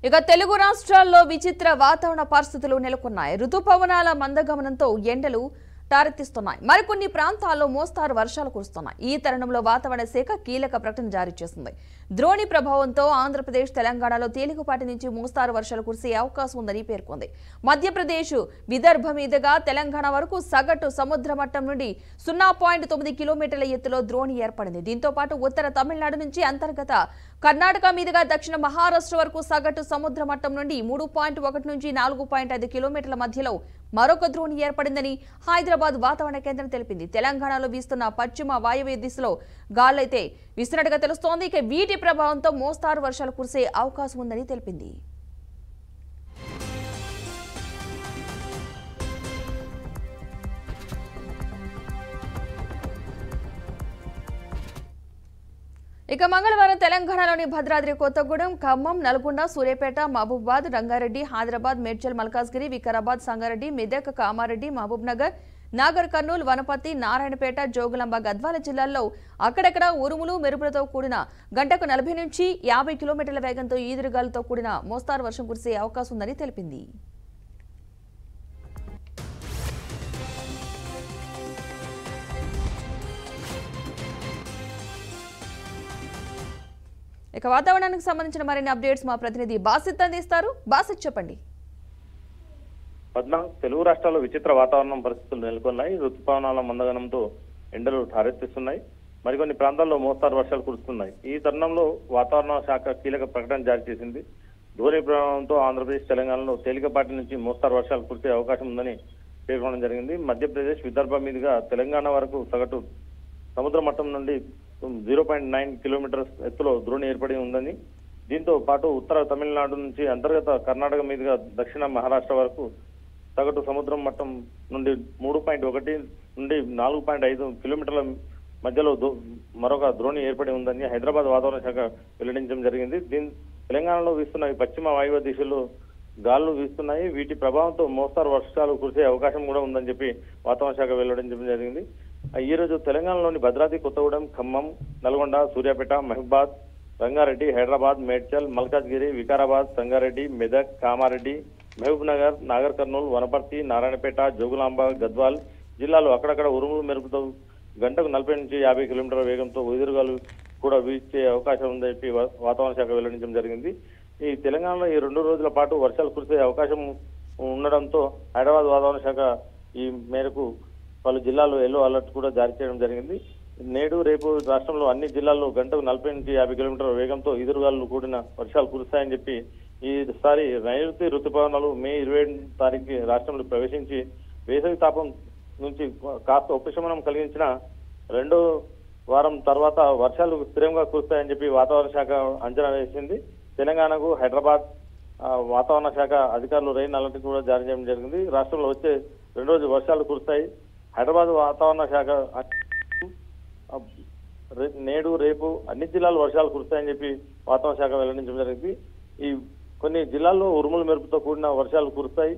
ఇక తెలుగు రాష్ట్రాల్లో విచిత్ర వాతావరణ పరిస్థితులు నెలకొన్నాయి. ఋతుపవనాల మందగమనంతో ఎండలు తారెత్తిస్తున్నాయి. మరికొన్ని ప్రాంతాల్లో మోస్తారు వర్షాలు కురుస్తున్నాయి. ఈ తరుణంలో వాతావరణ శాఖ కీలక ప్రకటన జారీ చేసింది. ద్రోణి ప్రభావంతో ఆంధ్రప్రదేశ్, తెలంగాణలో తేలికపాటి నుంచి మోస్తారు వర్షాలు కురిసే అవకాశం ఉందని పేర్కొంది. మధ్యప్రదేశ్, విదర్భ మీదుగా తెలంగాణ వరకు సగటు సముద్ర మట్టం నుండి 0.9 కిలోమీటర్ల ఎత్తులో ద్రోణి ఏర్పడింది. దీంతో పాటు ఉత్తర తమిళనాడు నుంచి అంతర్గత కర్ణాటక మీదుగా దక్షిణ మహారాష్ట్ర వరకు సగటు సముద్ర మట్టం నుండి 3.1 నుంచి 4.5 కిలోమీటర్ల మధ్యలో మరొక ద్రోణి ఏర్పడిందని హైదరాబాద్ వాతావరణ కేంద్రం తెలిపింది. తెలంగాణలో వీస్తున్న పశ్చిమ వాయువ్య దిశలో గాలులైతే వీస్తున్నట్టుగా తెలుస్తోంది. ఇక వీటి ప్రభావంతో మోస్తారు వర్షాలు కురిసే అవకాశం ఉందని తెలిపింది. ఇక మంగళవారం తెలంగాణలోని భద్రాద్రి కొత్తగూడెం, ఖమ్మం, నల్గొండ, సూర్యాపేట, మహబూబాబాద్, రంగారెడ్డి, హైదరాబాద్, మేడ్చల్, మల్కాజ్గిరి, వికారాబాద్, సంగారెడ్డి, మెదక్, కామారెడ్డి, మహబూబ్ నగర్, నాగర్ కర్నూలు, వనపర్తి, నారాయణపేట, జోగులాంబ, గద్వాల జిల్లాల్లో అక్కడక్కడ ఉరుములు మెరుపులతో కూడిన గంటకు 40 నుంచి 50 కిలోమీటర్ల వేగంతో ఈదురుగాలతో కూడిన మోస్తారు వర్షం కురిసే అవకాశం ఉందని తెలిపింది. ఇక వాతావరణానికి సంబంధించిన మరిన్ని అప్డేట్స్ మా ప్రతినిధి బాసిత్ అందిస్తారు. బాసిత్, చెప్పండి. పద్మ, తెలుగు రాష్ట్రాల్లో విచిత్ర వాతావరణం పరిస్థితులు నెలకొన్నాయి. ఋతుపవనాల మందగనంతో ఎండలు ఠారెత్తిస్తున్నాయి. మరికొన్ని ప్రాంతాల్లో మోస్తారు వర్షాలు కురుస్తున్నాయి. ఈ తరుణంలో వాతావరణ శాఖ కీలక ప్రకటన జారీ చేసింది. ధోని ప్రభావంతో ఆంధ్రప్రదేశ్, తెలంగాణలో తేలికపాటి నుంచి మోస్తారు వర్షాలు కురిసే అవకాశం ఉందని పేర్కొనడం జరిగింది. మధ్యప్రదేశ్, విదర్భ మీదుగా తెలంగాణ వరకు సగటు సముద్ర మట్టం నుండి 0.9 కిలోమీటర్స్ ఎత్తులో ద్రోణి ఏర్పడి ఉందని, దీంతో పాటు ఉత్తర తమిళనాడు నుంచి అంతర్గత కర్ణాటక మీదుగా దక్షిణ మహారాష్ట్ర వరకు సగటు సముద్రం మట్టం నుండి 3.1 నుండి 4.5 కిలోమీటర్ల మధ్యలో మరొక ద్రోణి ఏర్పడి ఉందని హైదరాబాద్ వాతావరణ శాఖ వెల్లడించడం జరిగింది. తెలంగాణలో వీస్తున్న పశ్చిమ వాయువ్య దిశలో గాలులు వీస్తున్నాయి. వీటి ప్రభావంతో మోస్తారు వర్షాలు కురిసే అవకాశం కూడా ఉందని చెప్పి వాతావరణ శాఖ వెల్లడించడం జరిగింది. ఈ రోజు తెలంగాణలోని భద్రాద్రి కొత్తగూడెం, ఖమ్మం, నల్గొండ, సూర్యాపేట, మహబూబాద్, రంగారెడ్డి, హైదరాబాద్, మేడ్చల్, మల్కాజ్గిరి, వికారాబాద్, సంగారెడ్డి, మెదక్, కామారెడ్డి, మహబూబ్ నగర్, నాగర్ కర్నూలు, వనపర్తి, నారాయణపేట, జోగులాంబ, గద్వాల్ జిల్లాలో అక్కడక్కడ ఉరుములు మెరుపుతో గంటకు 40 నుంచి 50 కిలోమీటర్ల వేగంతో ఎదురుగాలు కూడా వీచే అవకాశం ఉందని చెప్పి వాతావరణ శాఖ వెల్లడించడం జరిగింది. ఈ తెలంగాణలో ఈ 2 రోజుల పాటు వర్షాలు కురిసే అవకాశం ఉండడంతో హైదరాబాద్ వాతావరణ శాఖ ఈ మేరకు పలు జిల్లాల్లో ఎల్లో అలర్ట్ కూడా జారీ చేయడం జరిగింది. నేడు, రేపు రాష్ట్రంలో అన్ని జిల్లాల్లో గంటకు 40 నుంచి 50 కిలోమీటర్ల వేగంతో ఎదురుగాలు కూడిన వర్షాలు కురుస్తాయని చెప్పి ఈసారి నైరుతి రుతుపవనాలు మే 28 తారీఖు రాష్ట్రంలో ప్రవేశించి వేసవి తాపం నుంచి కాస్త ఉపశమనం కలిగించిన 2వ వారం తర్వాత వర్షాలు స్థిరంగా కురుస్తాయని చెప్పి వాతావరణ శాఖ అంచనా వేసింది. తెలంగాణకు హైదరాబాద్ వాతావరణ శాఖ అధికారులు రెయిన్ అలర్ట్ కూడా జారీ చేయడం జరిగింది. రాష్ట్రంలో వచ్చే 2 రోజులు వర్షాలు కురుస్తాయి. హైదరాబాద్ వాతావరణ శాఖ నేడు, రేపు అన్ని జిల్లాలు వర్షాలు కురుస్తాయని చెప్పి వాతావరణ శాఖ వెల్లడించడం జరిగింది. ఈ కొన్ని జిల్లాల్లో ఉరుములు మెరుపుతో కూడిన వర్షాలు కురుస్తాయి.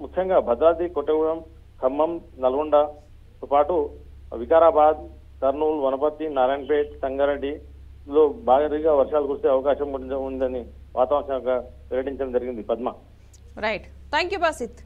ముఖ్యంగా భద్రాద్రి కొత్తగూడెం, ఖమ్మం, నల్గొండతో పాటు వికారాబాద్, కర్నూలు, వనపర్తి, నారాయణపేట్, సంగారెడ్డిలో భారీగా వర్షాలు కురిసే అవకాశం ఉందని వాతావరణ శాఖ వెల్లడించడం జరిగింది. Padma, right, thank you Basit.